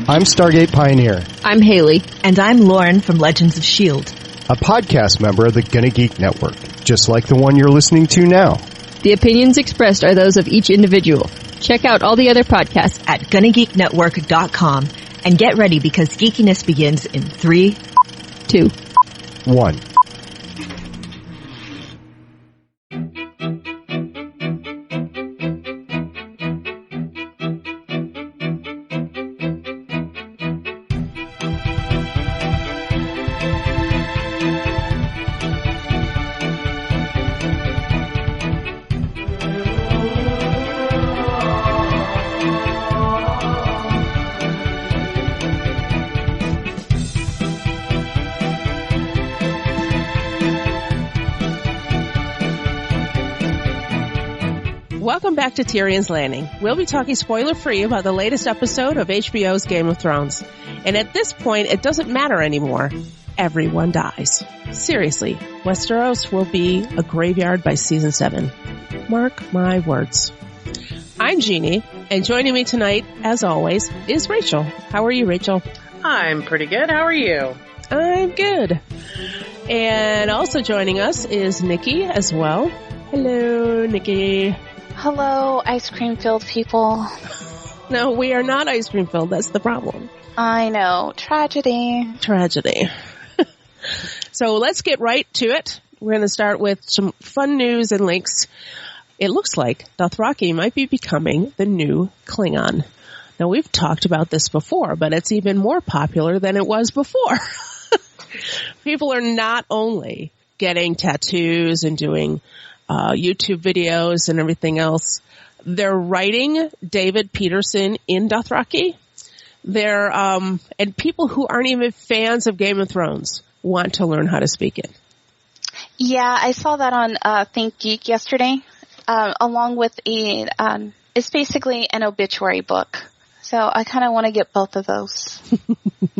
I'm Stargate Pioneer. I'm Haley. And I'm Lauren from Legends of S.H.I.E.L.D., a podcast member of the Gonna Geek Network, just like the one you're listening to now. The opinions expressed are those of each individual. Check out all the other podcasts at GonnaGeekNetwork.com and get ready because geekiness begins in 3, 2, 1. Welcome back to Tyrion's Landing. We'll be talking spoiler-free about the latest episode of HBO's Game of Thrones. And at this point, it doesn't matter anymore. Everyone dies. Seriously, Westeros will be a graveyard by season 7. Mark my words. I'm Jeannie, and joining me tonight, as always, is Rachel. How are you, Rachel? I'm pretty good. How are you? I'm good. And also joining us is Nikki as well. Hello, Nikki. Hello, ice cream filled people. No, we are not ice cream filled. That's the problem. I know. Tragedy. So let's get right to it. We're going to start with some fun news and links. It looks like Dothraki might be becoming the new Klingon. Now, we've talked about this before, but it's even more popular than it was before. People are not only getting tattoos and doing YouTube videos and everything else. They're writing David Peterson in Dothraki. They're, and people who aren't even fans of Game of Thrones want to learn how to speak it. Yeah, I saw that on Think Geek yesterday, along with it's basically an obituary book. So I kind of want to get both of those.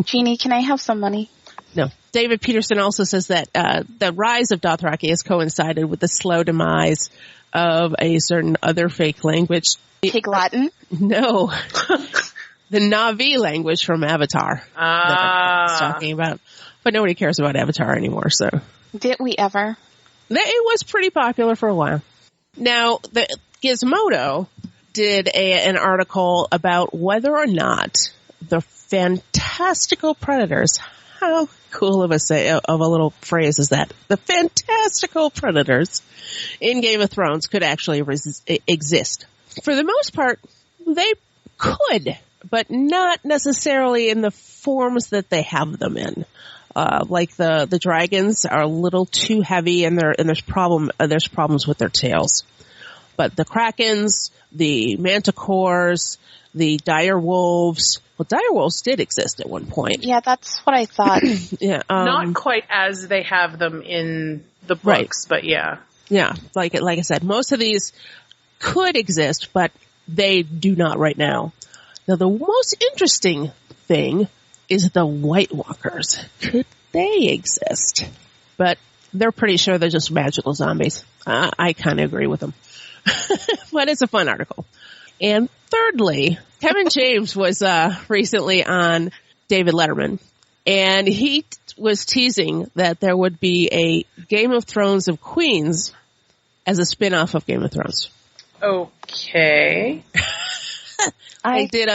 Jeannie, can I have some money? No. David Peterson also says that the rise of Dothraki has coincided with the slow demise of a certain other fake language. Pig Latin? No. The Na'vi language from Avatar. That everyone's talking about. But nobody cares about Avatar anymore, so. Did we ever? It was pretty popular for a while. Now, the Gizmodo did an article about whether or not the fantastical predators, how cool of a little phrase is that? The fantastical predators in Game of Thrones could actually exist. For the most part, they could, but not necessarily in the forms that they have them in. Like the dragons are a little too heavy, and there's problems with their tails. But the krakens, the manticores, the dire wolves. Well, dire wolves did exist at one point. Yeah, that's what I thought. Yeah, not quite as they have them in the books, right. But yeah. Yeah, like I said, most of these could exist, but they do not right now. Now, the most interesting thing is the White Walkers. Could they exist? But they're pretty sure they're just magical zombies. I kind of agree with them. But it's a fun article. And thirdly, Kevin James was recently on David Letterman, and he was teasing that there would be a Game of Thrones of Queens as a spin-off of Game of Thrones. Okay. They did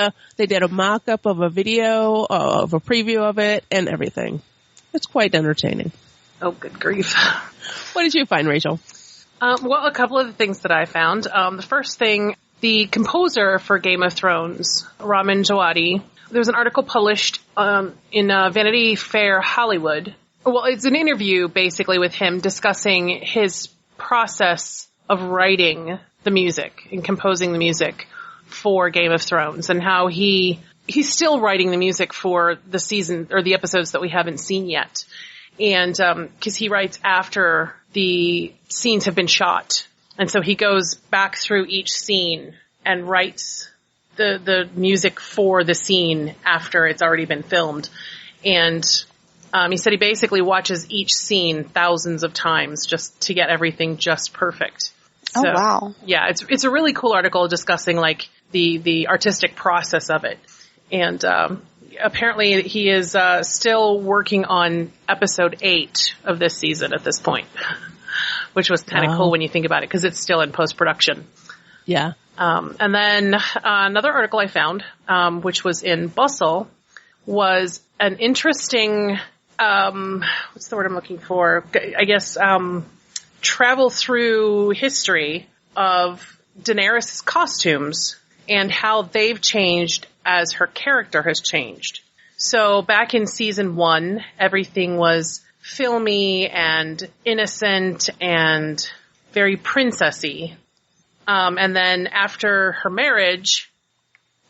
a mock-up of a video, of a preview of it, and everything. It's quite entertaining. Oh, good grief. What did you find, Rachel? Well, a couple of the things that I found. The first thing, the composer for Game of Thrones, Ramin Djawadi, there was an article published in Vanity Fair Hollywood. Well, it's an interview basically with him discussing his process of writing the music and composing the music for Game of Thrones, and how he's still writing the music for the season or the episodes that we haven't seen yet. And because he writes after the scenes have been shot. And so he goes back through each scene and writes the music for the scene after it's already been filmed. And he said he basically watches each scene thousands of times just to get everything just perfect. Oh, So, wow. Yeah, it's a really cool article discussing like the artistic process of it. And apparently he is still working on episode 8 of this season at this point, which was kind of cool when you think about it, because it's still in post-production. Yeah. And then another article I found, which was in Bustle, was an interesting, what's the word I'm looking for? I guess, travel through history of Daenerys' costumes and how they've changed as her character has changed. So back in season 1, everything was filmy and innocent and very princessy. And then after her marriage,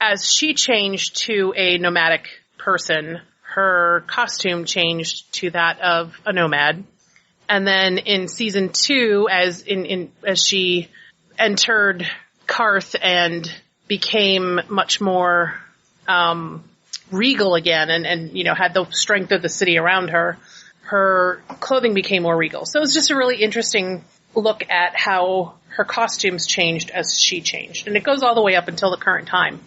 as she changed to a nomadic person, her costume changed to that of a nomad. And then in season 2, as she entered Karth and became much more regal again and had the strength of the city around her, her clothing became more regal. So it was just a really interesting look at how her costumes changed as she changed. And it goes all the way up until the current time,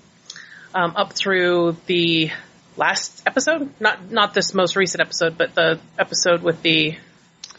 up through the last episode. Not this most recent episode, but the episode with the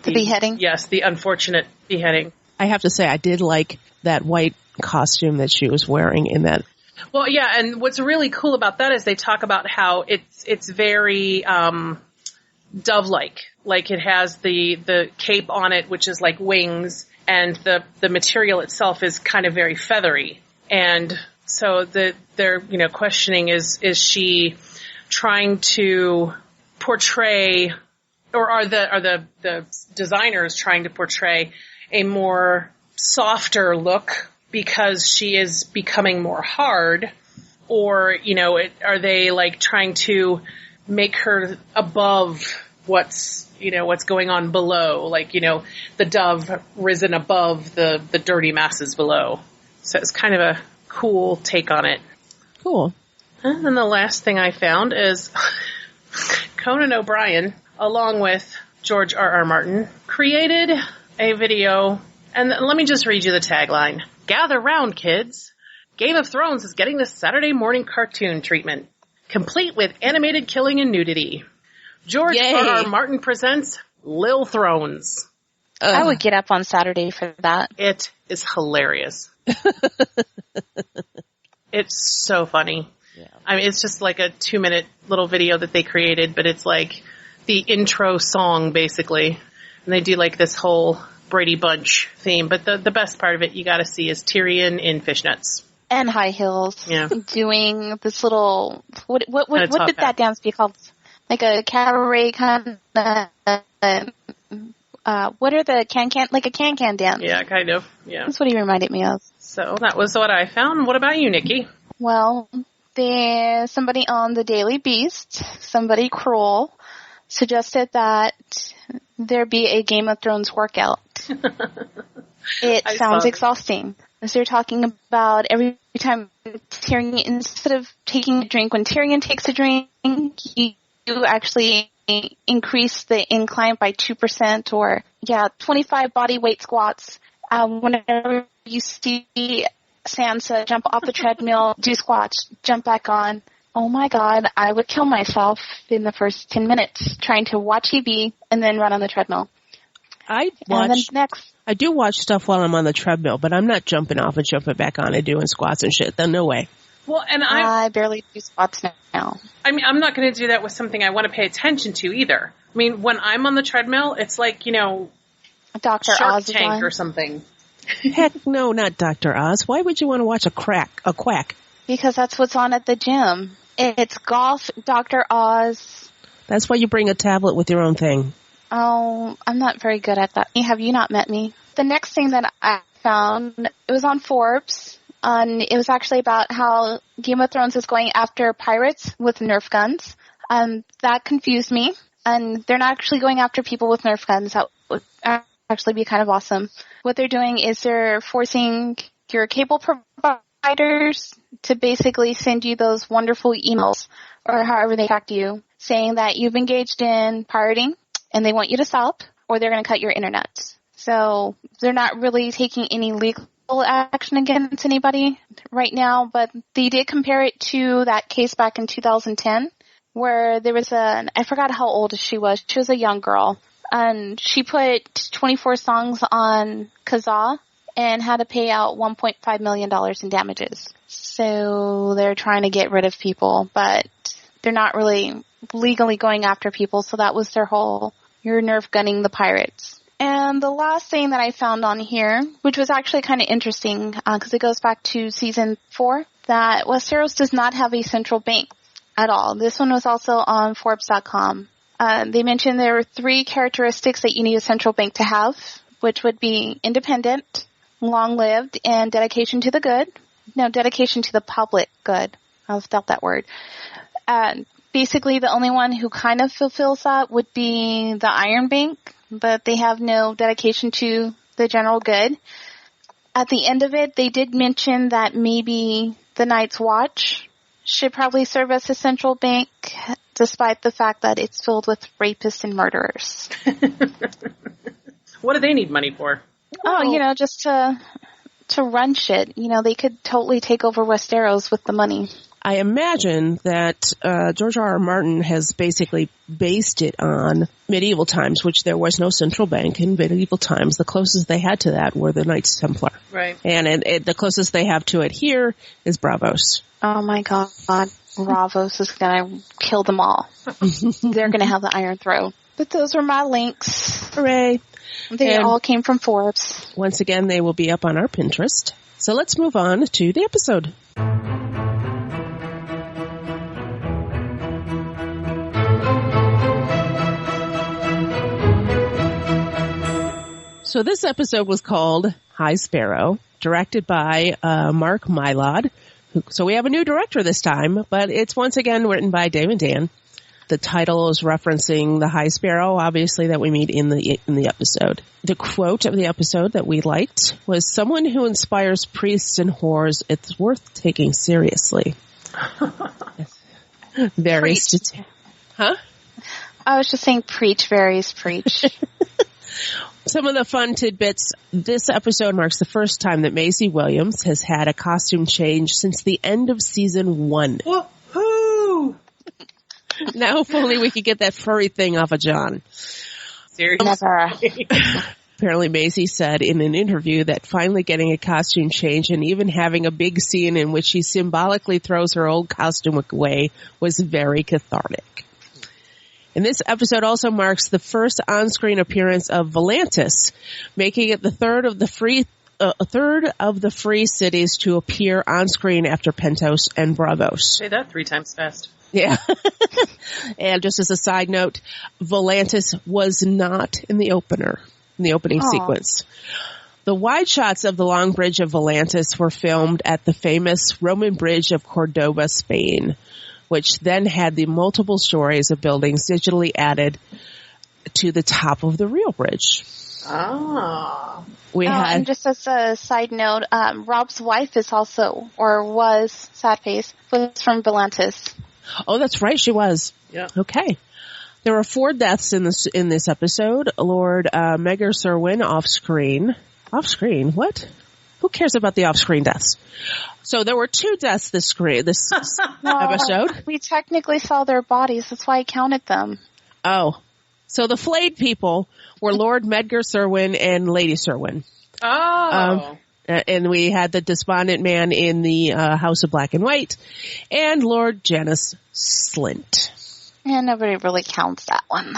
beheading? Yes, the unfortunate beheading. I have to say, I did like that white costume that she was wearing in that. Well, yeah, and what's really cool about that is they talk about how it's very dove-like. Like it has the cape on it, which is like wings, and the material itself is kind of very feathery. And so they're questioning is she trying to portray, or are the designers trying to portray a more softer look because she is becoming more hard, or are they like trying to make her above what's going on below, like the dove risen above the dirty masses below. So it's kind of a cool take on it. Cool. And then the last thing I found is Conan O'Brien, along with George R.R. Martin, created a video, and let me just read you the tagline. Gather round, kids. Game of Thrones is getting the Saturday morning cartoon treatment, complete with animated killing and nudity. George R.R. Martin presents Lil Thrones. I would get up on Saturday for that. It is hilarious. It's so funny. Yeah. I mean, it's just like a 2-minute little video that they created, but it's like the intro song, basically. And they do like this whole Brady Bunch theme. But the best part of it you got to see is Tyrion in fishnets. And high heels. Yeah. Doing this little, what did that dance be called? Like a cabaret kind of, what are the can, like a can dance? Yeah, kind of. Yeah. That's what he reminded me of. So that was what I found. What about you, Nikki? Well, there's somebody on the Daily Beast, somebody cruel, suggested that there be a Game of Thrones workout. It sounds exhausting. As they're talking about every time Tyrion, instead of taking a drink, when Tyrion takes a drink, you actually increase the incline by 2% or, 25 body weight squats. Whenever you see Sansa jump off the treadmill, do squats, jump back on. Oh my God, I would kill myself in the first 10 minutes trying to watch TV and then run on the treadmill. I do watch stuff while I'm on the treadmill, but I'm not jumping off and jumping back on and doing squats and shit. No way. Well, and I barely do squats now. I mean, I'm not going to do that with something I want to pay attention to either. I mean, when I'm on the treadmill, it's like, Dr. Shark Oz Tank or something. Heck no, not Dr. Oz. Why would you want to watch a quack? Because that's what's on at the gym. It's golf, Dr. Oz. That's why you bring a tablet with your own thing. Oh, I'm not very good at that. Have you not met me? The next thing that I found, it was on Forbes, and it was actually about how Game of Thrones is going after pirates with Nerf guns. That confused me, and they're not actually going after people with Nerf guns. That would actually be kind of awesome. What they're doing is they're forcing your cable providers to basically send you those wonderful emails, or however they track you, saying that you've engaged in pirating, and they want you to stop, or they're going to cut your internet. So they're not really taking any legal legal action against anybody right now, but they did compare it to that case back in 2010 where there was I forgot how old she was. She was a young girl, and she put 24 songs on Kazaa and had to pay out $1.5 million in damages. So they're trying to get rid of people, but they're not really legally going after people, so that was their whole, you're nerf gunning the pirates. And the last thing that I found on here, which was actually kind of interesting, because it goes back to season 4, that Westeros does not have a central bank at all. This one was also on Forbes.com. They mentioned there were 3 characteristics that you need a central bank to have, which would be independent, long-lived, and dedication to the good. No, dedication to the public good. I'll spell that word. Basically, the only one who kind of fulfills that would be the Iron Bank, but they have no dedication to the general good. At the end of it, they did mention that maybe the Night's Watch should probably serve as a central bank, despite the fact that it's filled with rapists and murderers. What do they need money for? Oh, just to run shit. They could totally take over Westeros with the money. I imagine that George R.R. Martin has basically based it on medieval times, which there was no central bank in medieval times. The closest they had to that were the Knights Templar. Right. And the closest they have to it here is Bravos. Oh, my God. Bravos is going to kill them all. They're going to have the Iron Throne. But those are my links. Hooray. They all came from Forbes. Once again, they will be up on our Pinterest. So let's move on to the episode. So this episode was called High Sparrow, directed by Mark Mylod. So we have a new director this time, but it's once again written by Dave and Dan. The title is referencing the High Sparrow, obviously, that we meet in the episode. The quote of the episode that we liked was, "Someone who inspires priests and whores, it's worth taking seriously." Varies. Huh? I was just saying preach varies preach. Some of the fun tidbits. This episode marks the first time that Maisie Williams has had a costume change since the end of season 1. Woohoo! Now, if only we could get that furry thing off of Jon. Seriously? Never. Apparently, Maisie said in an interview that finally getting a costume change and even having a big scene in which she symbolically throws her old costume away was very cathartic. And this episode also marks the first on-screen appearance of Volantis, making it the third of the free cities to appear on-screen after Pentos and Bravos. Say that 3 times fast. Yeah. And just as a side note, Volantis was not in the opening sequence. The wide shots of the Long Bridge of Volantis were filmed at the famous Roman Bridge of Cordoba, Spain, which then had the multiple stories of buildings digitally added to the top of the real bridge. Ah. And just as a side note, Rob's wife is also, or was, sad face, was from Volantis. Oh, that's right, she was. Yeah. Okay. There were 4 deaths in this episode. Lord Megger Serwyn off-screen. Off-screen? What? Who cares about the off-screen deaths? So there were 2 deaths this episode. We technically saw their bodies. That's why I counted them. Oh. So the flayed people were Lord Medgar Serwyn and Lady Serwyn. Oh. And we had the despondent man in the House of Black and White and Lord Janis Slint. Yeah, nobody really counts that one.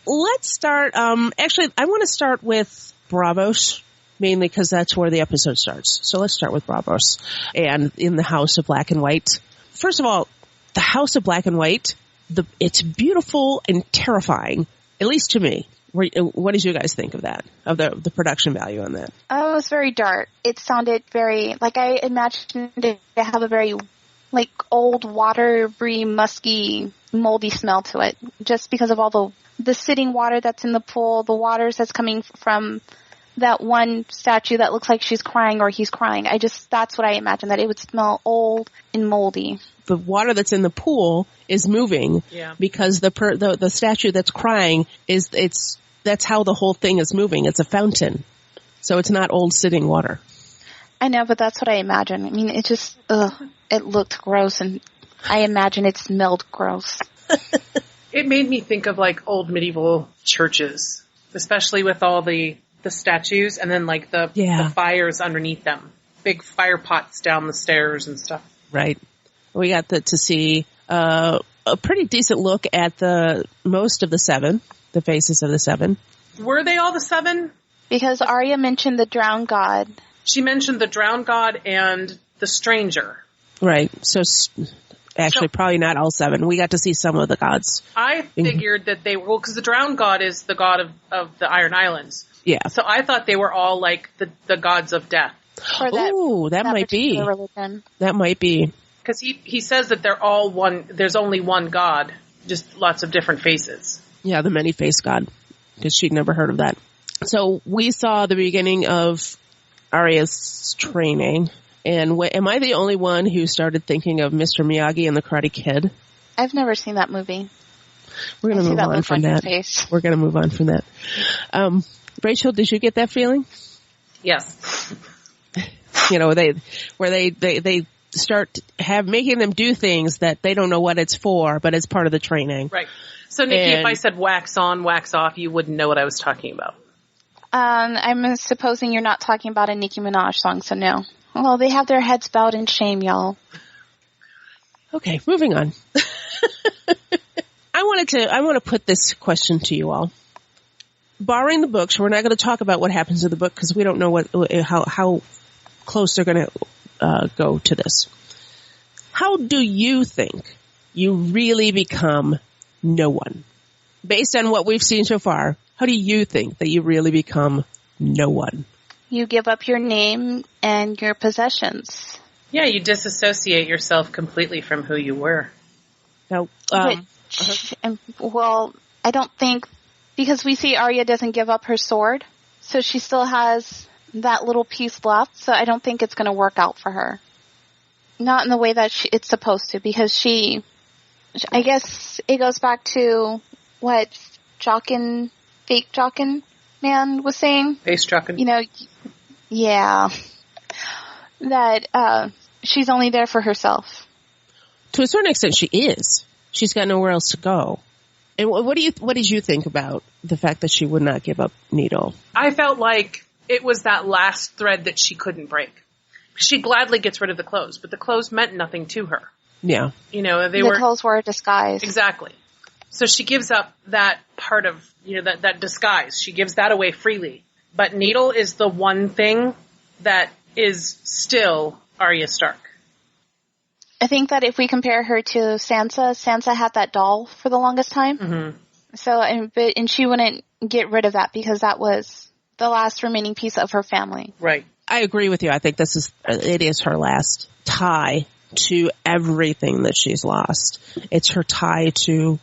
Let's start. Actually, I want to start with Bravos. Mainly because that's where the episode starts. So let's start with Bravos and in the House of Black and White. First of all, the House of Black and White, it's beautiful and terrifying, at least to me. What did you guys think of that, of the production value on that? Oh, it was very dark. It sounded very, like I imagined it to have a very, like, old, watery, musky, moldy smell to it. Just because of all the sitting water that's in the pool, the waters that's coming from that one statue that looks like she's crying or he's crying. That's what I imagined, that it would smell old and moldy. The water that's in the pool is moving because the statue that's crying that's how the whole thing is moving. It's a fountain. So it's not old sitting water. I know, but that's what I imagine. I mean, it just, it looked gross, and I imagine it smelled gross. It made me think of like old medieval churches, especially with all the statues and then like the fires underneath them. Big fire pots down the stairs and stuff. Right. We got to see a pretty decent look at most of the 7, the faces of the 7. Were they all the 7? Because Arya mentioned the drowned god. She mentioned the drowned god and the stranger. Right. So actually, probably not all 7. We got to see some of the gods. I figured that they were, because the drowned god is the god of the Iron Islands. Yeah. So I thought they were all like the gods of death. That might be. Religion. That might be. Because he says that they're all one, there's only one god, just lots of different faces. Yeah, the many-faced god, because she'd never heard of that. So we saw the beginning of Arya's training, and am I the only one who started thinking of Mr. Miyagi and the Karate Kid? I've never seen that movie. We're going to move on from that. We're going to move on from that. Rachel, did you get that feeling? Yes. You know, they start making them do things that they don't know what it's for, but it's part of the training. Right. So, Nikki, if I said wax on, wax off, you wouldn't know what I was talking about. I'm supposing you're not talking about a Nicki Minaj song, so no. Well, they have their heads bowed in shame, y'all. Okay, moving on. I want to put this question to you all. Barring the books, we're not going to talk about what happens in the book because we don't know how close they're going to go to this. How do you think you really become no one? Based on what we've seen so far, how do you think that you really become no one? You give up your name and your possessions. Yeah, you disassociate yourself completely from who you were. Now, well, I don't think, because we see Arya doesn't give up her sword, so she still has that little piece left, so I don't think it's going to work out for her. Not in the way that it's supposed to, because I guess it goes back to what fake Jockin man was saying. Face Jockin. You know, yeah. That she's only there for herself. To a certain extent, she is. She's got nowhere else to go. And what did you think about the fact that she would not give up Needle? I felt like it was that last thread that she couldn't break. She gladly gets rid of the clothes, but the clothes meant nothing to her. Yeah. You know, the clothes were a disguise. Exactly. So she gives up that part of, you know, that disguise. She gives that away freely. But Needle is the one thing that is still Arya Stark. I think that if we compare her to Sansa had that doll for the longest time. Mm-hmm. So, and she wouldn't get rid of that because that was the last remaining piece of her family. Right. I agree with you. I think it is her last tie to everything that she's lost. It's her tie to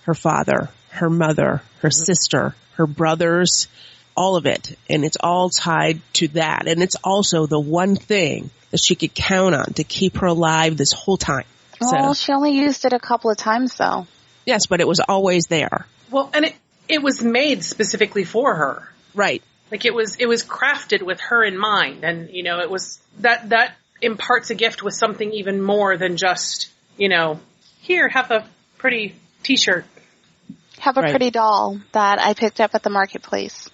her father, her mother, her sister, her brothers, all of it. And it's all tied to that. And it's also the one thing that she could count on to keep her alive this whole time. Well, she only used it a couple of times, though. Yes, but it was always there. Well, and it was made specifically for her. Right. Like it was crafted with her in mind. And, you know, it was that imparts a gift with something even more than just, you know, here, have a pretty t-shirt. Have a pretty doll that I picked up at the marketplace.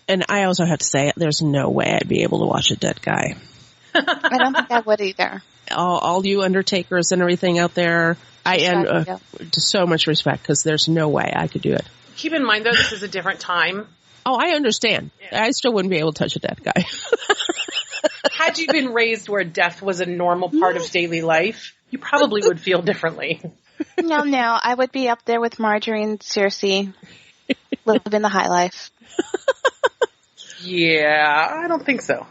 And I also have to say, there's no way I'd be able to watch a dead guy. I don't think I would either. All you Undertakers and everything out there, so much respect because there's no way I could do it. Keep in mind, though, this is a different time. Oh, I understand. Yeah. I still wouldn't be able to touch a dead guy. Had you been raised where death was a normal part of daily life, you probably would feel differently. No, I would be up there with Margaery and Cersei, living the high life. Yeah, I don't think so.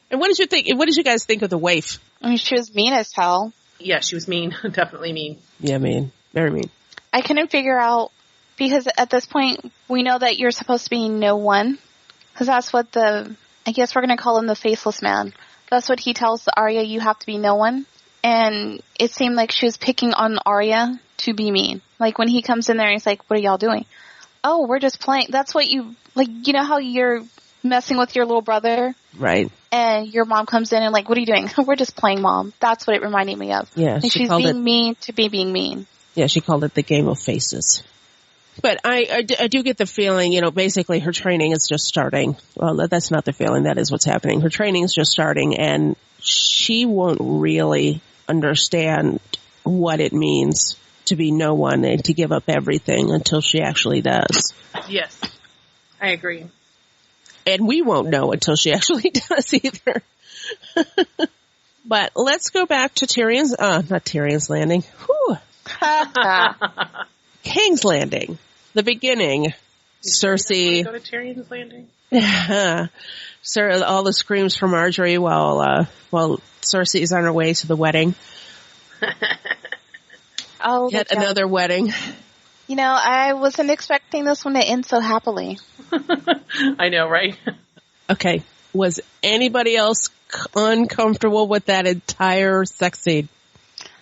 And what did you think? What did you guys think of the waif? I mean, she was mean as hell. Yeah, she was mean. Definitely mean. Yeah, mean. Very mean. I couldn't figure out, because at this point, we know that you're supposed to be no one. Because that's what I guess we're going to call him the faceless man. That's what he tells Arya, you have to be no one. And it seemed like she was picking on Arya to be mean. Like when he comes in there and he's like, what are y'all doing? Oh, we're just playing. That's what you, like, you know how you're messing with your little brother. Right. And your mom comes in and like, what are you doing? We're just playing, Mom. That's what it reminded me of. Yeah, like she's being mean to be being mean. Yeah, she called it the game of faces. But I do get the feeling, basically her training is just starting. Well, that's not the feeling. That is what's happening. Her training is just starting, and she won't really understand what it means to be no one and to give up everything until she actually does. Yes, I agree. And we won't know until she actually does either. But let's go back to not Tyrion's Landing. Whew. King's Landing. The beginning. Cersei. Go to Tyrion's Landing? All the screams from Margaery while Cersei's on her way to the wedding. Oh, yet another wedding. I wasn't expecting this one to end so happily. I know, right? Okay. Was anybody else uncomfortable with that entire sex scene?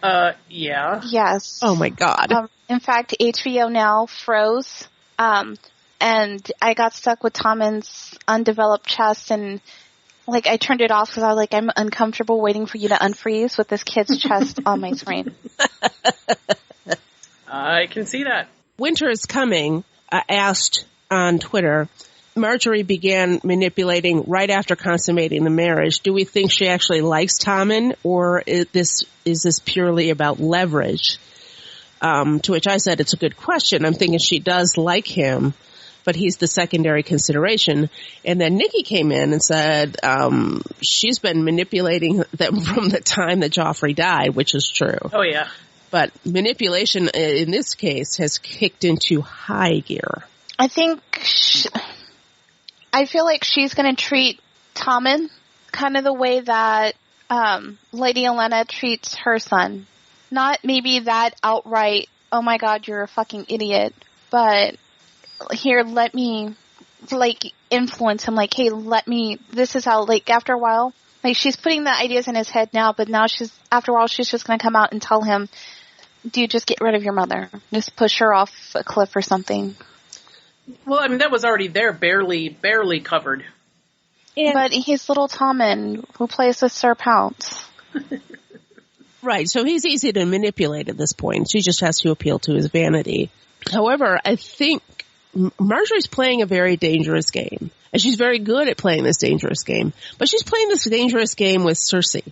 Yeah. Yes. Oh my God. In fact, HBO Now froze, and I got stuck with Tommen's undeveloped chest, and I turned it off because I was like, I'm uncomfortable waiting for you to unfreeze with this kid's chest on my screen. I can see that. Winter is Coming asked on Twitter, Margaery began manipulating right after consummating the marriage. Do we think she actually likes Tommen, or is this purely about leverage? To which I said, it's a good question. I'm thinking she does like him, but he's the secondary consideration. And then Nikki came in and said, she's been manipulating them from the time that Joffrey died, which is true. Oh, yeah. But manipulation in this case has kicked into high gear. I think I feel like she's going to treat Tommen kind of the way that Lady Olenna treats her son. Not maybe that outright, oh my God, you're a fucking idiot, but here, let me, influence him, hey, this is how, after a while, she's putting the ideas in his head now, but now after a while, she's just going to come out and tell him, dude, just get rid of your mother. Just push her off a cliff or something. Well, I mean, that was already there, barely covered. But he's little Tommen, who plays with Sir Pounce. Right, so he's easy to manipulate at this point. She just has to appeal to his vanity. However, I think Marjorie's playing a very dangerous game. And she's very good at playing this dangerous game. But she's playing this dangerous game with Cersei.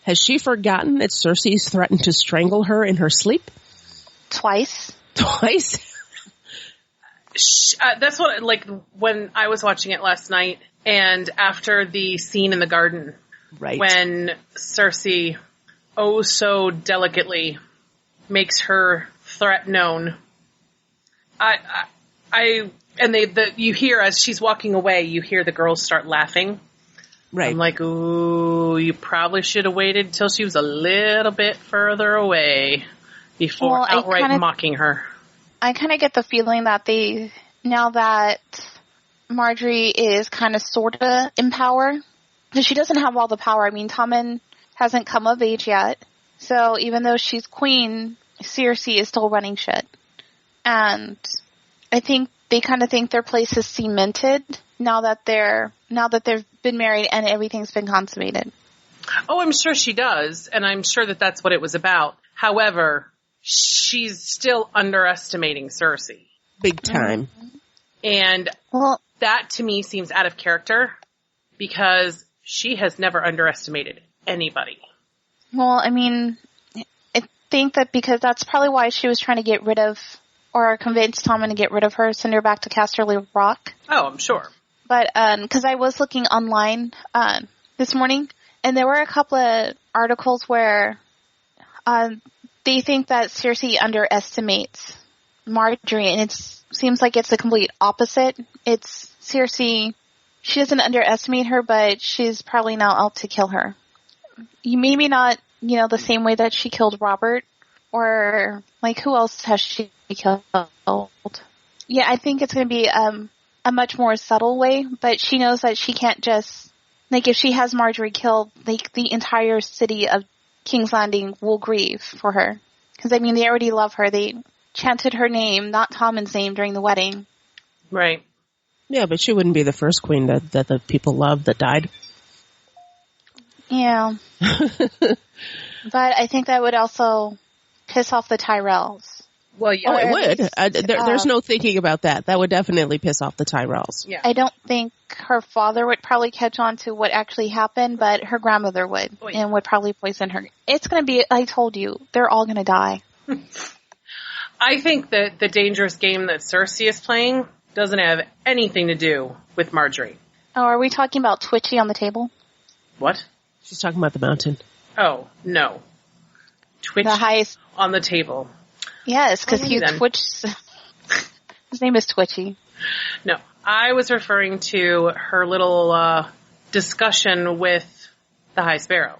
Has she forgotten that Cersei's threatened to strangle her in her sleep? Twice. That's what, when I was watching it last night, and after the scene in the garden, right, when Cersei, oh so delicately, makes her threat known, you hear, as she's walking away, you hear the girls start laughing. Right. I'm like, ooh, you probably should have waited till she was a little bit further away before outright mocking her. I kind of get the feeling that now that Margaery is kind of sort of in power, because she doesn't have all the power. I mean, Tommen hasn't come of age yet. So even though she's queen, Cersei is still running shit. And I think they kind of think their place is cemented now that they've been married and everything's been consummated. Oh, I'm sure she does, and I'm sure that that's what it was about. However, she's still underestimating Cersei. Big time. And that to me seems out of character because she has never underestimated anybody. Well, I mean, I think that because that's probably why she was trying to get rid of, or convince Tommen to get rid of her, send her back to Casterly Rock. Oh, I'm sure. But, because I was looking online this morning, and there were a couple of articles where they think that Cersei underestimates Margaery, and it seems like it's the complete opposite. It's Cersei, she doesn't underestimate her, but she's probably now out to kill her. Maybe not, the same way that she killed Robert, or, who else has she killed? Yeah, I think it's going to be a much more subtle way, but she knows that she can't just, if she has Margaery killed, the entire city of King's Landing will grieve for her. Because, they already love her. They chanted her name, not Tommen's name, during the wedding. Right. Yeah, but she wouldn't be the first queen that the people loved that died. Yeah. But I think that would also piss off the Tyrells. Well, yeah. Oh, it would. least, There's no thinking about that. That would definitely piss off the Tyrells. Yeah. I don't think her father would probably catch on to what actually happened, but her grandmother would, and would probably poison her. It's going to be, I told you, they're all going to die. I think that the dangerous game that Cersei is playing doesn't have anything to do with Margaery. Oh, are we talking about Twitchy on the table? What? She's talking about the mountain. Oh, no. Twitch The highest. on the table. Yes, because Alrighty then. His name is Twitchy. No, I was referring to her little discussion with the High Sparrow.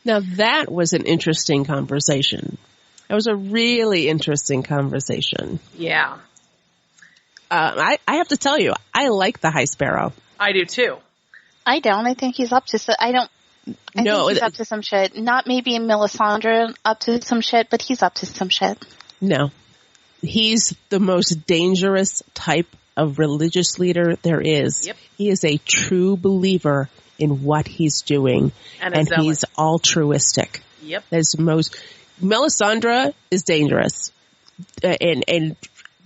Now that was an interesting conversation. That was a really interesting conversation. Yeah. I have to tell you, I like the High Sparrow. I do too. I don't. I think he's up to think he's up to some shit. Not maybe Melisandre up to some shit, but he's up to some shit. No. He's the most dangerous type of religious leader there is. Yep. He is a true believer in what he's doing. And he's altruistic. Yep. That's Melisandre is dangerous. And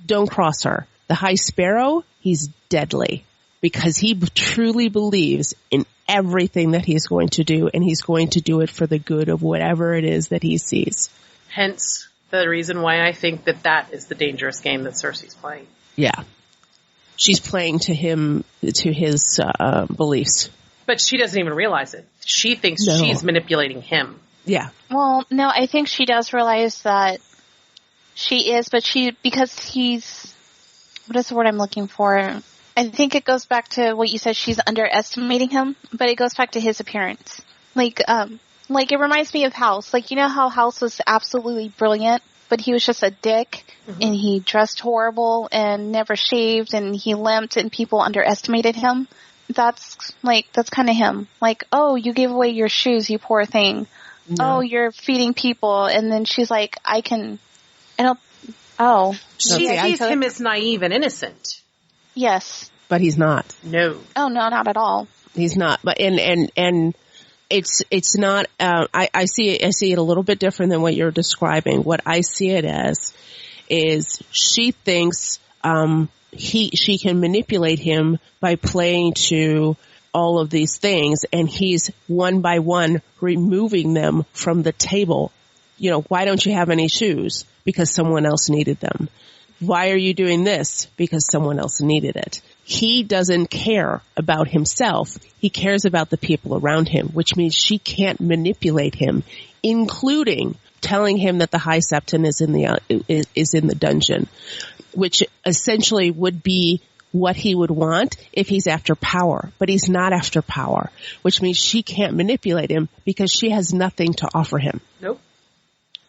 don't cross her. The High Sparrow, he's deadly. Because he truly believes in everything that he's going to do, and he's going to do it for the good of whatever it is that he sees. Hence the reason why I think that is the dangerous game that Cersei's playing. Yeah. She's playing to his beliefs. But she doesn't even realize it. She thinks she's manipulating him. Yeah. Well, no, I think she does realize that she is, but because he's, what is the word I'm looking for? I think it goes back to what you said, she's underestimating him, but it goes back to his appearance. Like it reminds me of House. Like, you know how House was absolutely brilliant, but he was just a dick, and he dressed horrible and never shaved, and he limped, and people underestimated him? That's kind of him. Like, oh, you gave away your shoes, you poor thing. No. Oh, you're feeding people. And then she's like, she sees him as naive and innocent. Yes. But he's not. No. Oh, no, not at all. He's not. But, and it's not, I see it a little bit different than what you're describing. What I see it as is she thinks, she can manipulate him by playing to all of these things, and he's one by one removing them from the table. You know, why don't you have any shoes? Because someone else needed them. Why are you doing this? Because someone else needed it. He doesn't care about himself. He cares about the people around him, which means she can't manipulate him, including telling him that the High Septon is in the dungeon, which essentially would be what he would want if he's after power, but he's not after power, which means she can't manipulate him because she has nothing to offer him. Nope.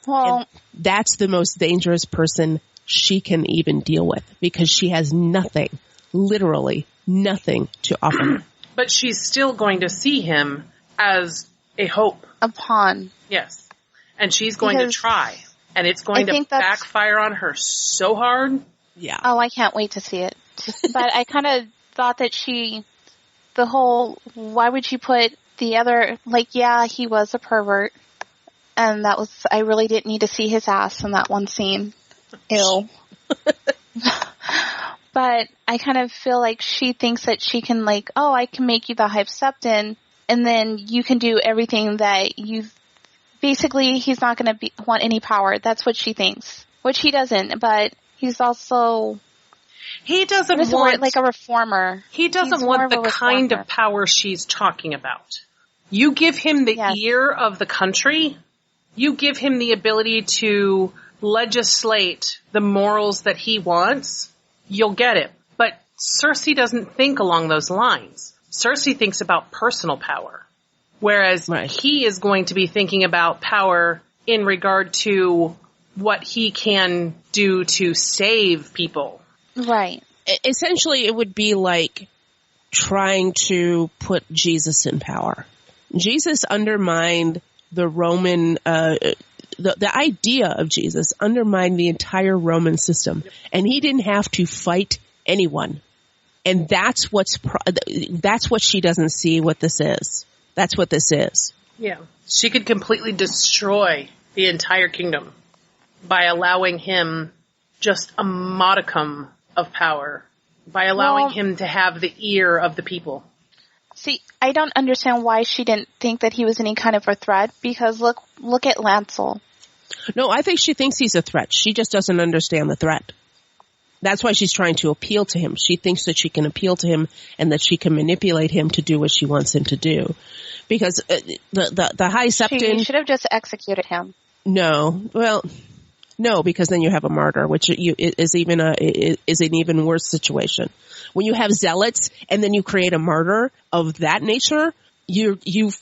Well, and that's the most dangerous person she can even deal with because she has nothing, literally nothing to offer him. But she's still going to see him as a hope. A pawn. Yes. And she's going to try. And it's going to backfire on her so hard. Yeah. Oh, I can't wait to see it. But I kind of thought that why would you put the other, he was a pervert. And I really didn't need to see his ass in that one scene. Ew. But I kind of feel like she thinks that she can I can make you the High Septon, and then you can do everything that basically he's not going to want any power. That's what she thinks. Which he doesn't, but he's also... He doesn't want... a reformer. He doesn't want the kind of power she's talking about. You give him the ear of the country, you give him the ability to legislate the morals that he wants, you'll get it. But Cersei doesn't think along those lines. Cersei thinks about personal power. Whereas he is going to be thinking about power in regard to what he can do to save people. Right. Essentially, it would be like trying to put Jesus in power. Jesus undermined the Roman, the idea of Jesus undermined the entire Roman system. And he didn't have to fight anyone. And that's what she doesn't see what this is. That's what this is. Yeah. She could completely destroy the entire kingdom by allowing him just a modicum of power, by allowing him to have the ear of the people. See, I don't understand why she didn't think that he was any kind of a threat, because look at Lancel. No, I think she thinks he's a threat. She just doesn't understand the threat. That's why she's trying to appeal to him. She thinks that she can appeal to him and that she can manipulate him to do what she wants him to do. Because the High Septon... She should have just executed him. No. Well, no, because then you have a martyr, which is an even worse situation. When you have zealots and then you create a martyr of that nature, you've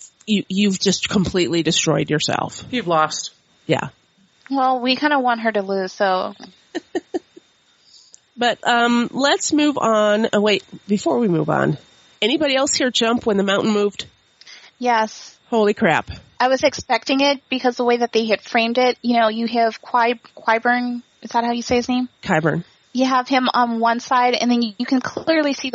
just completely destroyed yourself. You've lost. Yeah. Well, we kind of want her to lose, so... But let's move on. Oh, wait, before we move on, anybody else here jump when the mountain moved? Yes. Holy crap. I was expecting it because the way that they had framed it, you know, you have Qyburn, is that how you say his name? Qyburn. You have him on one side, and then you can clearly see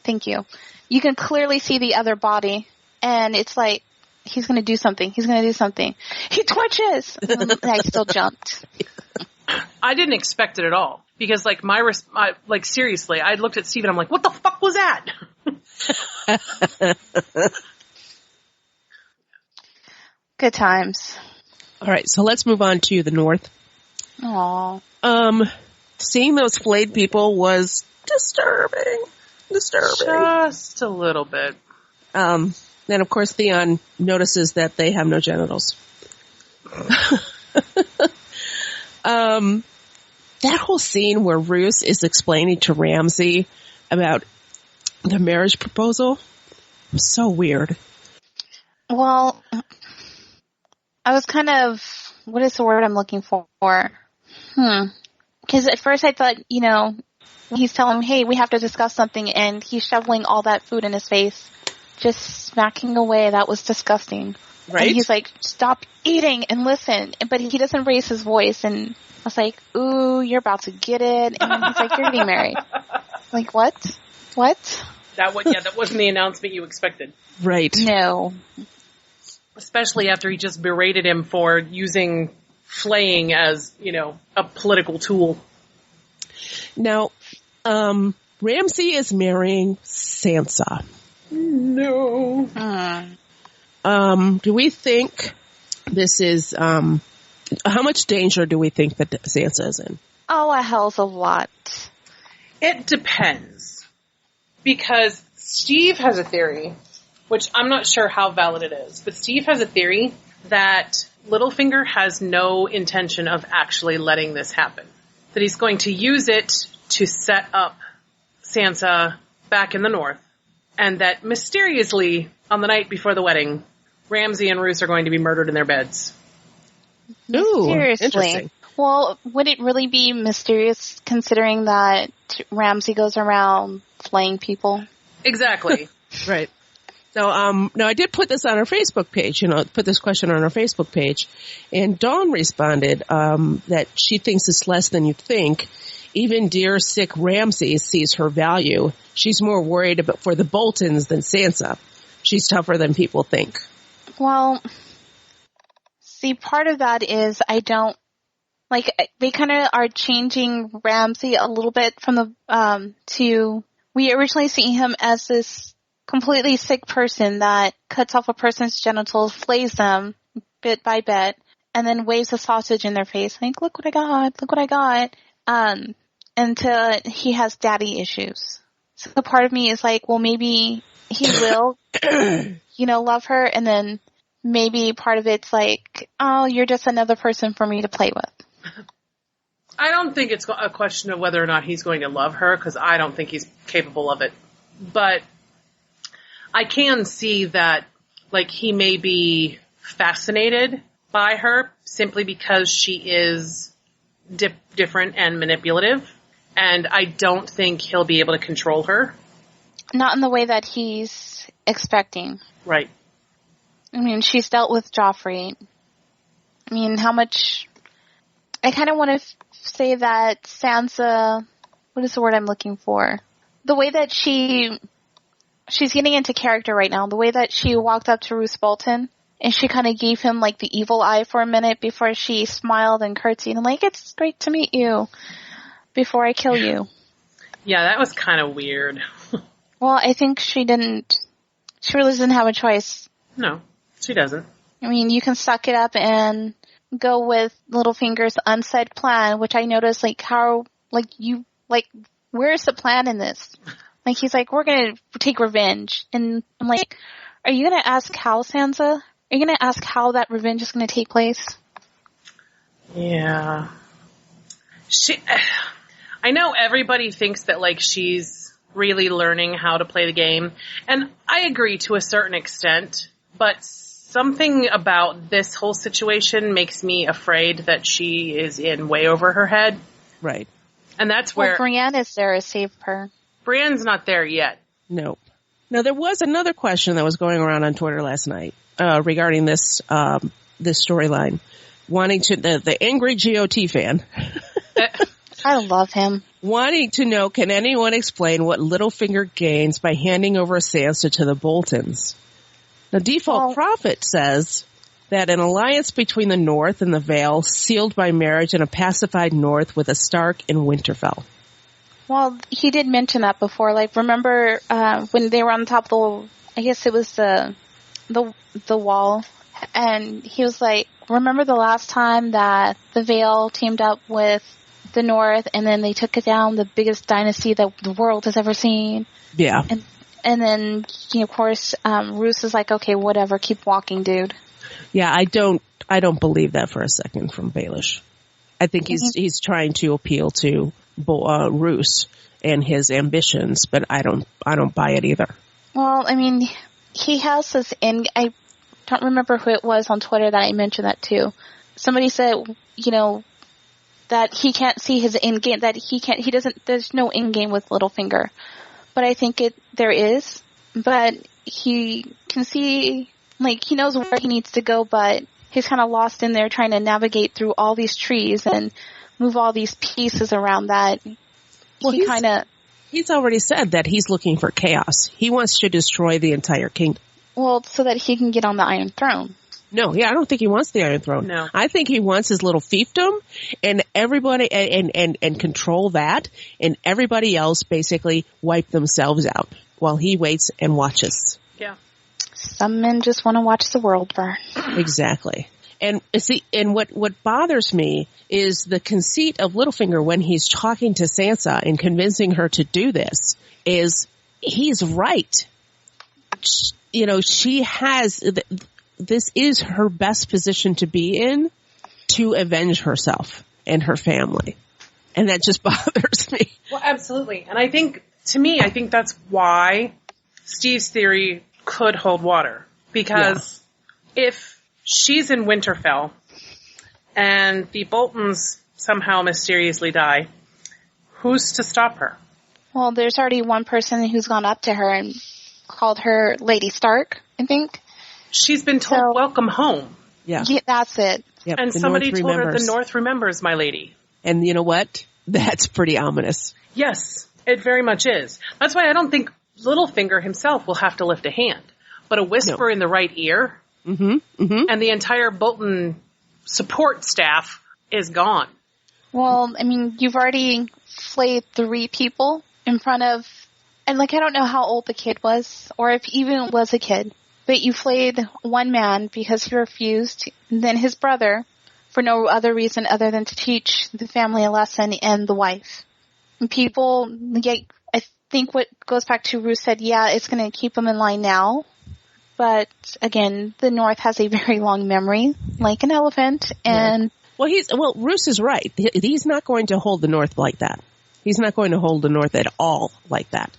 thank you. You can clearly see the other body, and it's like, he's going to do something. He's going to do something. He twitches! And I still jumped. I didn't expect it at all. Because, like, seriously, I looked at Steve and I'm like, what the fuck was that? Good times. All right, so let's move on to the north. Aww. Seeing those flayed people was disturbing. Just a little bit. Then, of course, Theon notices that they have no genitals. That whole scene where Roose is explaining to Ramsay about the marriage proposal was so weird. Well, I was kind of, what is the word I'm looking for? Because at first I thought, you know, he's telling him, hey, we have to discuss something, and he's shoveling all that food in his face, just smacking away. That was disgusting. Right? And he's like, stop eating and listen. But he doesn't raise his voice, and I was like, ooh, you're about to get it. And then he's like, you're getting married. Like, what? What? That wasn't the announcement you expected. Right. No. Especially after he just berated him for using flaying as, you know, a political tool. Now, Ramsay is marrying Sansa. No. Do we think this is, how much danger do we think that Sansa is in? Oh, a hell's a lot. It depends. Because Steve has a theory, which I'm not sure how valid it is, but Steve has a theory that Littlefinger has no intention of actually letting this happen. That he's going to use it to set up Sansa back in the north, and that mysteriously, on the night before the wedding, Ramsay and Roose are going to be murdered in their beds. Ooh, Seriously. interesting. Well, would it really be mysterious considering that Ramsay goes around flaying people? Exactly. Right. So, now I did put this on our Facebook page, put this question on our Facebook page, and Dawn responded, that she thinks it's less than you think. Even dear sick Ramsay sees her value. She's more worried for the Boltons than Sansa. She's tougher than people think. Well, see, part of that is they kind of are changing Ramsay a little bit from we originally see him as this completely sick person that cuts off a person's genitals, flays them bit by bit, and then waves a sausage in their face. Like, look what I got. Until he has daddy issues. So part of me is like, well, maybe he will, love her, and then maybe part of it's like, oh, you're just another person for me to play with. I don't think it's a question of whether or not he's going to love her, because I don't think he's capable of it. But I can see that, he may be fascinated by her simply because she is different and manipulative, and I don't think he'll be able to control her. Not in the way that he's expecting. Right. I mean, she's dealt with Joffrey. I mean, how much... I kind of want to say that Sansa... What is the word I'm looking for? the way that she's getting into character right now, the way that she walked up to Roose Bolton and she kind of gave him like the evil eye for a minute before she smiled and curtsied and like, it's great to meet you before I kill you. Yeah, that was kind of weird. Well, I think she really didn't have a choice. No, she doesn't. I mean, you can suck it up and go with Littlefinger's unsaid plan, which I noticed, like, where's the plan in this? Like, he's like, we're gonna take revenge. And I'm like, are you gonna ask how, Sansa? Are you gonna ask how that revenge is gonna take place? Yeah. I know everybody thinks that, like, she's really learning how to play the game. And I agree to a certain extent, but something about this whole situation makes me afraid that she is in way over her head. Right. And that's where... Well, Brienne is there to save her. Brienne's not there yet. No. Now, there was another question that was going around on Twitter last night regarding this storyline. Wanting to... The angry GOT fan... I love him. Wanting to know, can anyone explain what Littlefinger gains by handing over Sansa to the Boltons? The Default Prophet says that an alliance between the North and the Vale, sealed by marriage in a pacified North with a Stark in Winterfell. Well, he did mention that before. Like, remember when they were on top of I guess it was the wall, and he was like, remember the last time that the Vale teamed up with the North, and then they took it down, the biggest dynasty that the world has ever seen. Yeah. And then, of course, Roose is like, okay, whatever, keep walking, dude. Yeah, I don't believe that for a second from Baelish. I think he's trying to appeal to Roose and his ambitions, but I don't buy it either. Well, I mean, he has this I don't remember who it was on Twitter that I mentioned that to. Somebody said, that he can't see his end game, there's no end game with Littlefinger. But I think there is. But he can see, like, he knows where he needs to go, but he's kind of lost in there trying to navigate through all these trees and move all these pieces around that. Well, he's already said that he's looking for chaos. He wants to destroy the entire kingdom. Well, so that he can get on the Iron Throne. No, I don't think he wants the Iron Throne. No. I think he wants his little fiefdom and everybody and control that, and everybody else basically wipe themselves out while he waits and watches. Yeah. Some men just want to watch the world burn. Exactly. And see, and what bothers me is the conceit of Littlefinger when he's talking to Sansa and convincing her to do this is he's right. She has... This is her best position to be in to avenge herself and her family. And that just bothers me. Well, absolutely. And I think that's why Steve's theory could hold water. Because if she's in Winterfell and the Boltons somehow mysteriously die, who's to stop her? Well, there's already one person who's gone up to her and called her Lady Stark, I think. She's been told, welcome home. Yeah, that's it. Yep, and somebody told her, the North remembers, my lady. And you know what? That's pretty ominous. Yes, it very much is. That's why I don't think Littlefinger himself will have to lift a hand. But a whisper in the right ear, and the entire Bolton support staff is gone. Well, I mean, you've already flayed 3 people in front of... And, I don't know how old the kid was, or if even was a kid. But you flayed one man because he refused, and then his brother for no other reason other than to teach the family a lesson, and the wife. And people, I think what goes back to Roose said, it's going to keep them in line now. But again, the North has a very long memory, like an elephant, and... Well, Roose is right. He's not going to hold the North like that. He's not going to hold the North at all like that.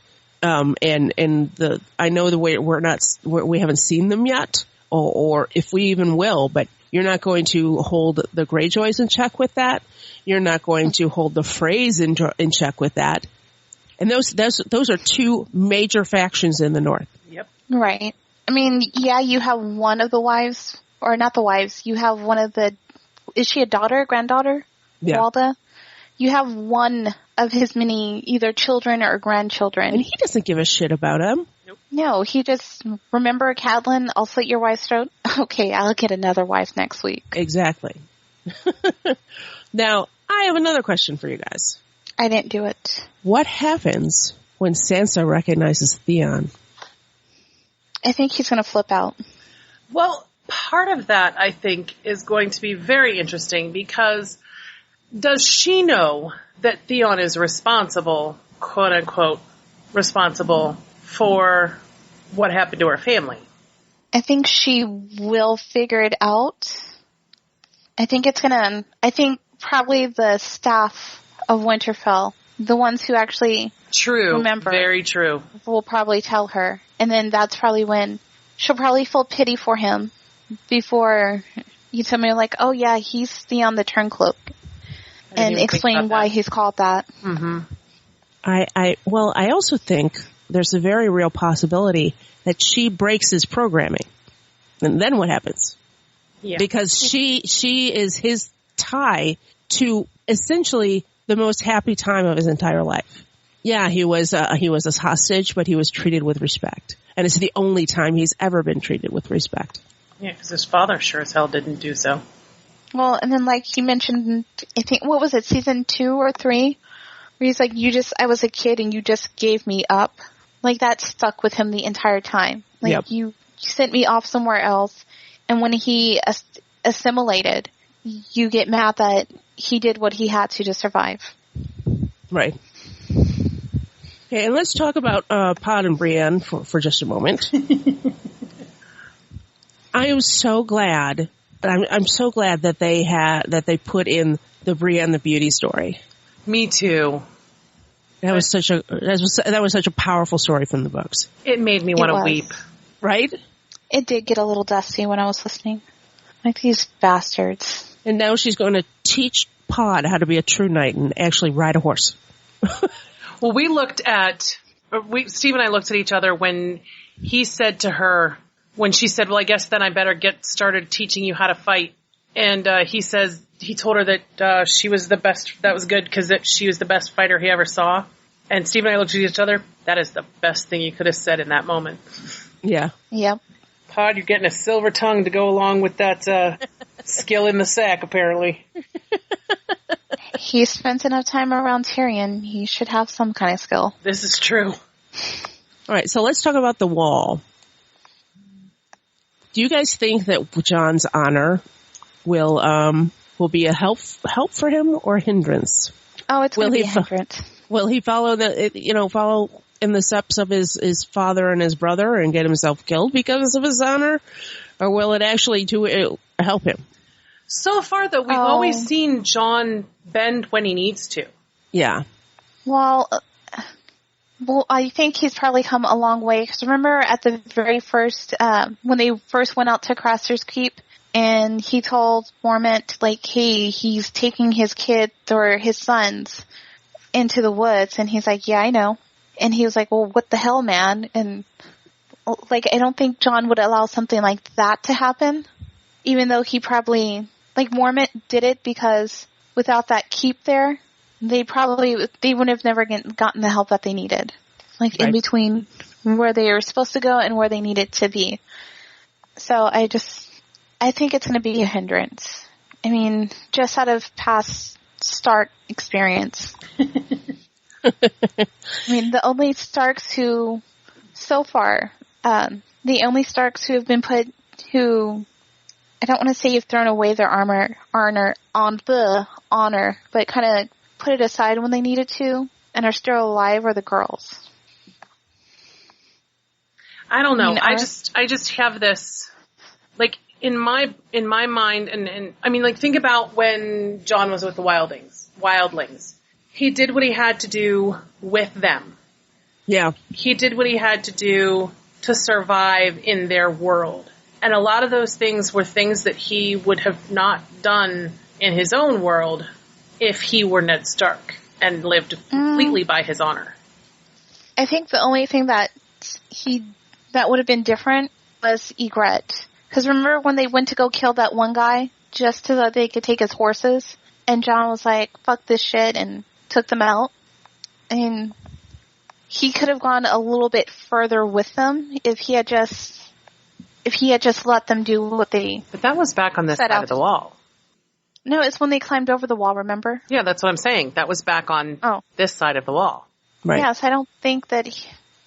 I know the way we haven't seen them yet, or if we even will, but you're not going to hold the Greyjoys in check with that. You're not going to hold the Freys in check with that. And those are 2 major factions in the North. Yep. Right. I mean, you have one of the wives, or not the wives, you have one of the, is she a daughter, granddaughter? Yeah. Walda? You have one of his many either children or grandchildren. And he doesn't give a shit about him. No, he just, remember, Catelyn, I'll slit your wife's throat. Okay, I'll get another wife next week. Exactly. Now, I have another question for you guys. I didn't do it. What happens when Sansa recognizes Theon? I think he's going to flip out. Well, part of that, I think, is going to be very interesting because does she know that Theon is responsible, quote unquote, responsible for what happened to her family? I think she will figure it out. I think probably the staff of Winterfell, the ones who actually remember, very true, will probably tell her. And then that's probably when she'll probably feel pity for him before you tell me, like, oh yeah, he's Theon the Turncloak. And explain why he's called that. Mm-hmm. I also think there's a very real possibility that she breaks his programming. And then what happens? Yeah. Because she is his tie to essentially the most happy time of his entire life. Yeah, he was a hostage, but he was treated with respect. And it's the only time he's ever been treated with respect. Yeah, because his father sure as hell didn't do so. Well, and then like he mentioned, I think, what was it, season 2 or 3? Where he's like, I was a kid and you just gave me up. Like that stuck with him the entire time. Like yep. You sent me off somewhere else. And when he assimilated, you get mad that he did what he had to survive. Right. Okay, and let's talk about Pod and Brienne for just a moment. I am so glad. I'm so glad that they put in the Brienne the Beauty story. Me too. That was such a powerful story from the books. It made me want to weep. Right? It did get a little dusty when I was listening. Like these bastards. And now she's going to teach Pod how to be a true knight and actually ride a horse. Well, Steve and I looked at each other when he said to her, when she said, well, I guess then I better get started teaching you how to fight. And he told her that she was the best, that was good because she was the best fighter he ever saw. And Steve and I looked at each other. That is the best thing you could have said in that moment. Yeah. Yep. Pod, you're getting a silver tongue to go along with that skill in the sack, apparently. He spent enough time around Tyrion. He should have some kind of skill. This is true. All right, so let's talk about the wall. Do you guys think that Jon's honor will be a help for him or a hindrance? Oh, it's going to be a hindrance. Will he follow in the steps of his father and his brother and get himself killed because of his honor? Or will it actually help him? So far, though, we've always seen Jon bend when he needs to. Yeah. Well, I think he's probably come a long way. Because remember at the very first, when they first went out to Craster's Keep, and he told Mormont, like, hey, he's taking his kid or his sons into the woods. And he's like, yeah, I know. And he was like, well, what the hell, man? And, like, I don't think Jon would allow something like that to happen. Even though he probably, like, Mormont did it because without that keep there, they would have never gotten the help that they needed. Like, right. In between where they were supposed to go and where they needed to be. So I think it's going to be a hindrance. I mean, just out of past Stark experience. I mean, the only Starks who, so far, the only Starks who have been who, I don't want to say you've thrown away their honor, but kind of put it aside when they needed to and are still alive are the girls. I don't know. I just have this, like, in my mind, and I mean, like, think about when Jon was with the wildlings. He did what he had to do with them. Yeah. He did what he had to do to survive in their world. And a lot of those things were things that he would have not done in his own world if he were Ned Stark and lived completely by his honor. I think the only thing that would have been different was Ygritte. Because remember when they went to go kill that one guy just so that they could take his horses? And Jon was like, fuck this shit, and took them out. I mean, he could have gone a little bit further with them if he had just let them do what they. But that was back on this side of the wall. No, it's when they climbed over the wall, remember? Yeah, that's what I'm saying. That was back on this side of the wall. Right. Yes, I don't think that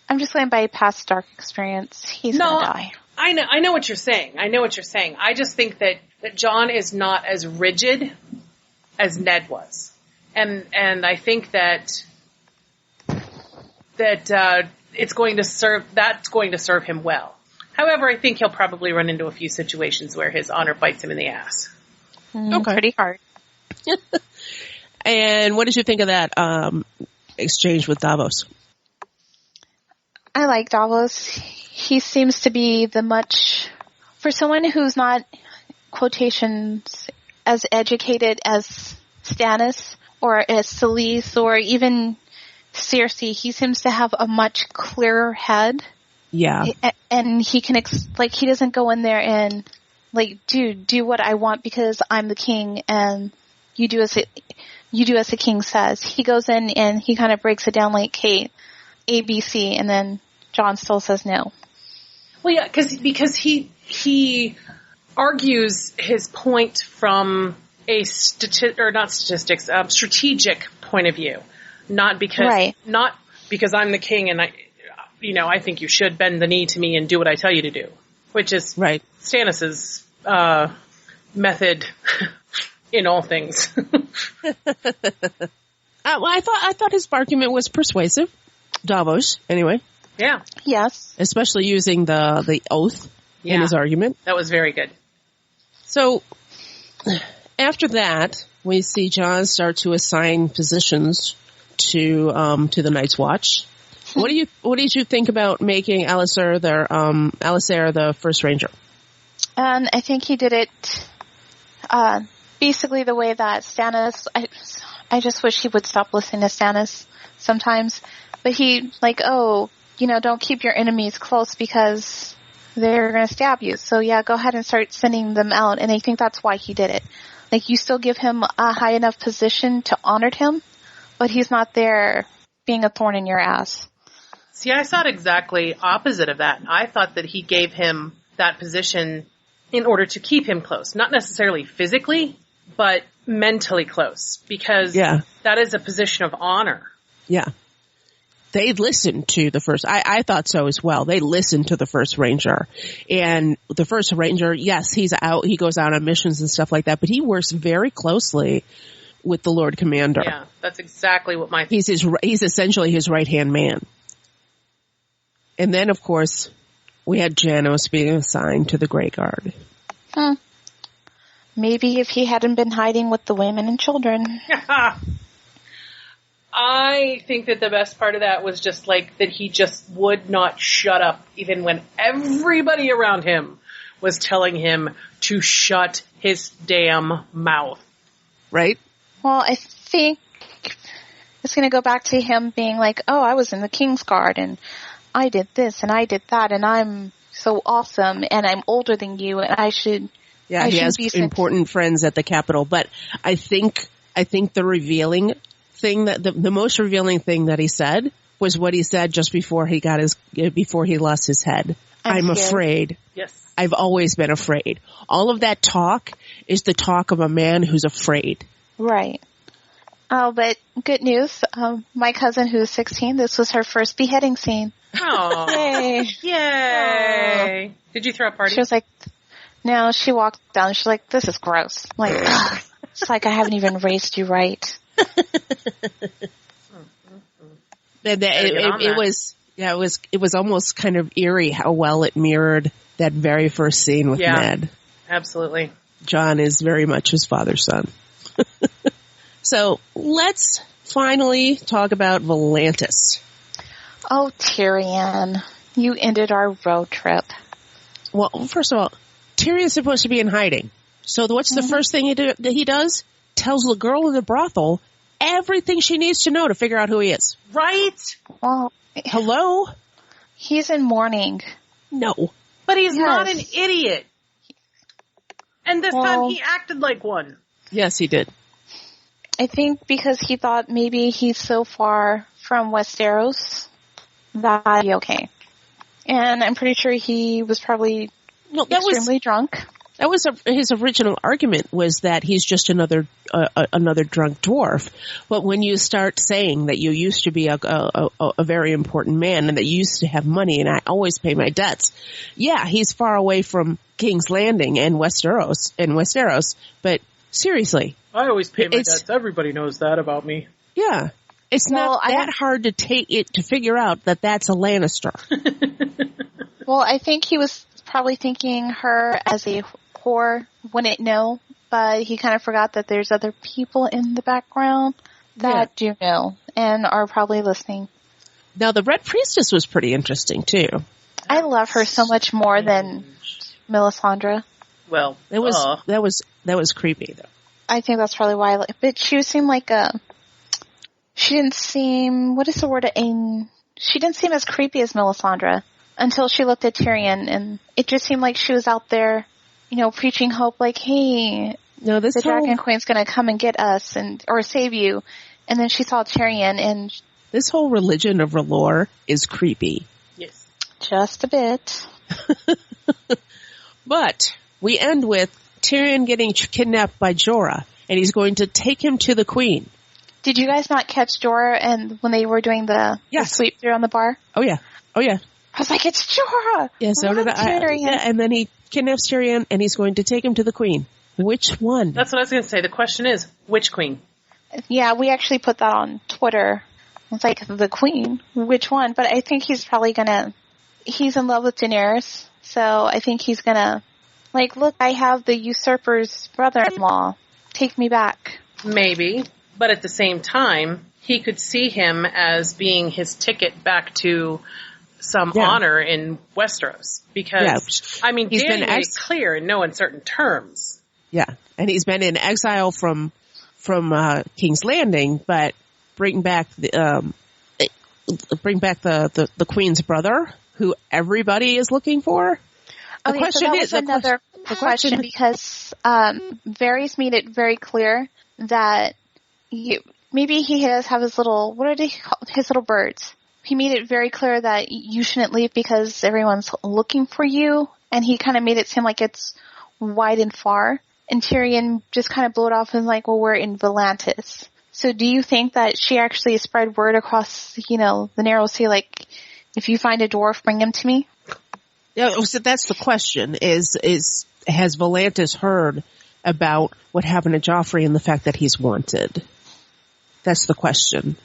I'm just going by past dark experience. He's going to die. I know what you're saying. I just think that Jon is not as rigid as Ned was. And I think that's going to serve him well. However, I think he'll probably run into a few situations where his honor bites him in the ass. Okay. Pretty hard. And what did you think of that exchange with Davos? I like Davos. He seems to be for someone who's not, quotations, as educated as Stannis or as Selyse or even Cersei, he seems to have a much clearer head. Yeah. And he can, he doesn't go in there and, do what I want because I'm the king and you do as the king says. He goes in and he kind of breaks it down like, hey, A, B, C, and then Jon still says no. Well, yeah, because he argues his point from a strategic point of view, not because I'm the king and I think you should bend the knee to me and do what I tell you to do, which is Stannis's method in all things. I thought his argument was persuasive. Davos, anyway. Yeah. Yes. Especially using the oath in his argument. That was very good. So, after that, we see Jon start to assign positions to the Night's Watch. What did you think about making Alistair the first ranger? I think he did it basically the way that Stannis. I just wish he would stop listening to Stannis sometimes. But he don't keep your enemies close because they're going to stab you. So yeah, go ahead and start sending them out. And I think that's why he did it. You still give him a high enough position to honor him, but he's not there being a thorn in your ass. See, I thought exactly opposite of that. I thought that he gave him that position in order to keep him close. Not necessarily physically, but mentally close. Because that is a position of honor. Yeah. They listened to the first, I thought so as well. They listened to the first ranger. And the first ranger, yes, he's out, he goes out on missions and stuff like that, but he works very closely with the Lord Commander. Yeah, that's exactly what my... He's essentially his right-hand man. And then, of course, we had Janos being assigned to the Grey Guard. Maybe if he hadn't been hiding with the women and children. I think that the best part of that was just that he just would not shut up even when everybody around him was telling him to shut his damn mouth. Right? Well, I think it's going to go back to him being I was in the King's Guard and I did this and I did that and I'm so awesome and I'm older than you and I should... Yeah, he has important friends at the Capitol, but I think the revealing thing that the most revealing thing that he said was what he said just before he lost his head. I'm afraid. Yes. I've always been afraid. All of that talk is the talk of a man who's afraid. Right. Oh, but good news. My cousin who's 16, this was her first beheading scene. Oh. Yay. Yay. Oh. Did you throw a party? She was no, she walked down. She's like, this is gross. It's I haven't even raised you right. It was almost kind of eerie how well it mirrored that very first scene with Ned. Absolutely. Jon is very much his father's son. So let's finally talk about Volantis. Oh, Tyrion, you ended our road trip. Well, first of all, Tyrion's supposed to be in hiding. So what's the first thing that he does? Tells the girl in the brothel everything she needs to know to figure out who he is. Right? Well, hello? He's in mourning. No. But he's not an idiot. And this time he acted like one. Yes, he did. I think because he thought maybe he's so far from Westeros, that'd be okay. And I'm pretty sure he was probably extremely drunk. That was his original argument, was that he's just another drunk dwarf. But when you start saying that you used to be a very important man and that you used to have money and I always pay my debts, yeah, he's far away from King's Landing and Westeros. But seriously, I always pay my debts. Everybody knows that about me. Yeah, it's not that hard to figure out that that's a Lannister. Well, I think he was probably thinking her as a whore, wouldn't know, but he kind of forgot that there's other people in the background that do know and are probably listening. Now, the Red Priestess was pretty interesting, too. I love her so much more than Melisandre. Well, that was creepy, though. I think that's probably why. But she seemed like she didn't seem, what is the word? She didn't seem as creepy as Melisandre until she looked at Tyrion, and it just seemed like she was out there, preaching hope, like, hey, the Dragon Queen's going to come and get us or save you. And then she saw Tyrion, and this whole religion of R'hllor is creepy. Yes. Just a bit. But we end with Tyrion getting kidnapped by Jorah, and he's going to take him to the Queen. Did you guys not catch Jorah and when they were doing the sweep through on the bar? Oh, yeah. I was like, it's Jorah! Yeah, so did I. Yeah, and then he kidnaps Tyrion, and he's going to take him to the Queen. Which one? That's what I was going to say. The question is, which Queen? Yeah, we actually put that on Twitter. It's like, the Queen? Which one? But I think he's probably he's in love with Daenerys, so I think he's gonna, look, I have the usurper's brother-in-law. Take me back. Maybe. But at the same time, he could see him as being his ticket back to some honor in Westeros. Because, he's Dany made it clear in no uncertain terms. Yeah, and he's been in exile from King's Landing, but bring back the Queen's brother, who everybody is looking for. The question is another question because Varys made it very clear that maybe he does have his little, what are they called? His little birds. He made it very clear that you shouldn't leave because everyone's looking for you, and he kind of made it seem like it's wide and far. And Tyrion just kind of blew it off and like, well, we're in Volantis. So do you think that she actually spread word across, the narrow sea, like, if you find a dwarf, bring him to me? Yeah, so that's the question, has Volantis heard about what happened to Joffrey and the fact that he's wanted? That's the question,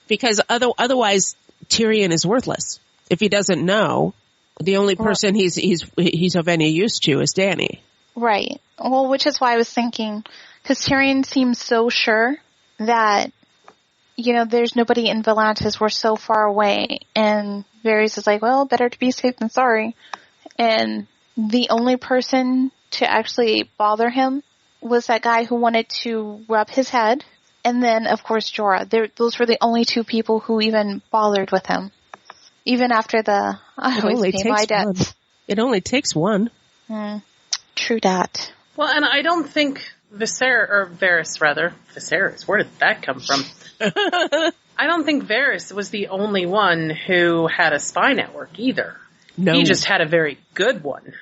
Because otherwise Tyrion is worthless. If he doesn't know, the only person he's of any use to is Dany. Right. Well, which is why I was thinking, because Tyrion seems so sure that, there's nobody in Volantis. We're so far away. And Varys is like, well, better to be safe than sorry. And the only person to actually bother him was that guy who wanted to rub his head. And then, of course, Jorah. Those were the only two people who even bothered with him. Even after I always pay my debts. It only takes one. True that. Well, and I don't think Viserys, where did that come from? I don't think Varys was the only one who had a spy network either. No. He just had a very good one.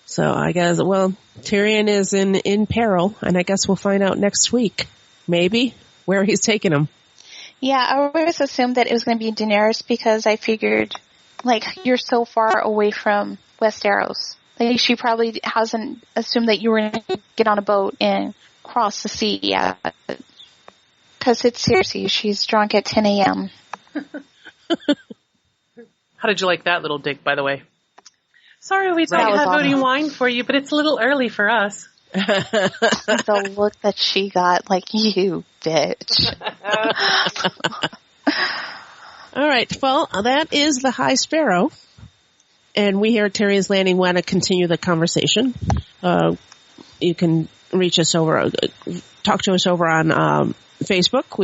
So I guess, Tyrion is in peril, and I guess we'll find out next week, maybe, where he's taking him. Yeah, I always assumed that it was going to be Daenerys because I figured, you're so far away from Westeros. She probably hasn't assumed that you were going to get on a boat and cross the sea yet. Because it's Cersei. She's drunk at 10 a.m. How did you like that little dig, by the way? Sorry, we don't have any wine for you, but it's a little early for us. The look that she got, you bitch. All right, well, that is the High Sparrow. And we here at Tyrion's Landing want to continue the conversation. You can reach us talk to us over on Facebook.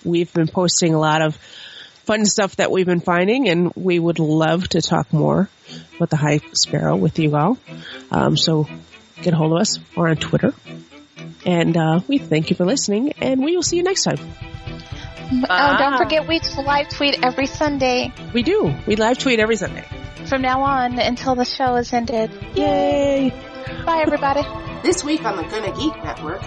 We've been posting a lot of fun stuff that we've been finding, and we would love to talk more with the High Sparrow with you all. So get a hold of us or on Twitter. And we thank you for listening, and we will see you next time. Oh, don't forget we live tweet every Sunday. We do. We live tweet every Sunday. From now on until the show is ended. Yay! Bye, everybody. This week on the Gonna Geek Network,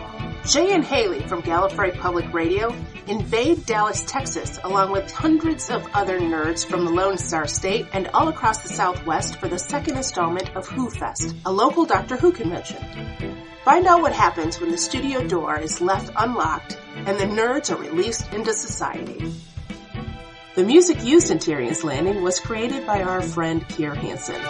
Jay and Haley from Gallifrey Public Radio invade Dallas, Texas, along with hundreds of other nerds from the Lone Star State and all across the Southwest for the second installment of Who Fest, a local Doctor Who convention. Find out what happens when the studio door is left unlocked and the nerds are released into society. The music used in Tyrion's Landing was created by our friend Kier Hansen.